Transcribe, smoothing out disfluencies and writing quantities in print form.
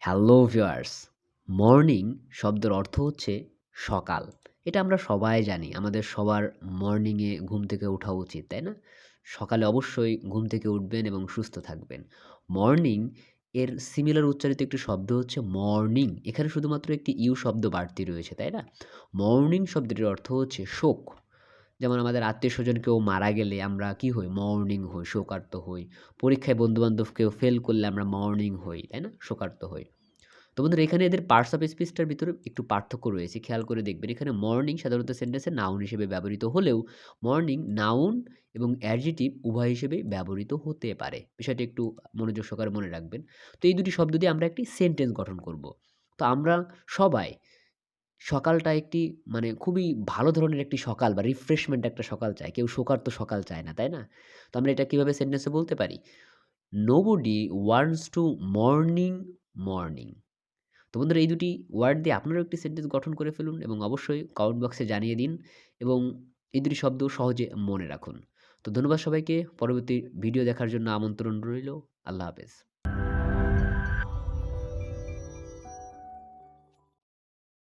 Hello viewers! Morning শব্দের অর্থ হচ্ছে সকাল। এটা আমরা সবাই জানি। আমাদের সবার মর্নিংয়ে ঘুম থেকে ওঠা উচিত, তাই না? সকালে অবশ্যই ঘুম থেকে উঠবেন এবং সুস্থ থাকবেন। মর্নিং এর সিমিলার উচ্চারিত একটি শব্দ হচ্ছে মর্নিং। এখানে শুধুমাত্র একটি ইউ শব্দ বাড়তি রয়েছে, তাই না? মর্নিং শব্দটির অর্থ হচ্ছে শোক। যেমন আমাদের আত্মীয়স্বজন কেউ মারা গেলে আমরা কি হই? মর্নিং হই, শোকার্ত হই। পরীক্ষায় বন্ধু-বান্ধব কেউ ফেল করলে আমরা মর্নিং হই, তাই না? শোকার্ত হই। তো বন্ধুরা এখানে এদের পার্টস অফ স্পিচটার ভিতরে একটু পার্থক্য রয়েছে। খেয়াল করে দেখবেন। এখানে মর্নিং সাধারণত সেন্টেন্সে নাউন হিসেবে ব্যবহৃত হলেও মর্নিং নাউন এবং অ্যাডজেক্টিভ উভয় হিসেবেই ব্যবহৃত হতে পারে। বিষয়টি একটু মনোযোগ সহকারে মনে রাখবেন। তো এই দুটি শব্দ দিয়ে আমরা একটি সেন্টেন্স গঠন করব। তো আমরা সবাই সকালটা একটি মানে খুবই ভালো ধরনের একটি সকাল বা রিফ্রেশমেন্ট একটা সকাল চায়। কেউ শোকার্ত সকাল চায় না, তাই না? তো আমরা এটা কিভাবে সেন্টেন্সে বলতে পারি? Nobody wants to morning, morning. তো বন্ধুরা এই দুটি ওয়ার্ড দিয়ে আপনারাও একটি সেন্টেন্স গঠন করে ফেলুন এবং অবশ্যই কমেন্ট বক্সে জানিয়ে দিন এবং এই দুটি শব্দ সহজে মনে রাখুন। তো ধন্যবাদ সবাইকে। পরবর্তী ভিডিও দেখার জন্য আমন্ত্রণ রইল। আল্লাহ হাফেজ।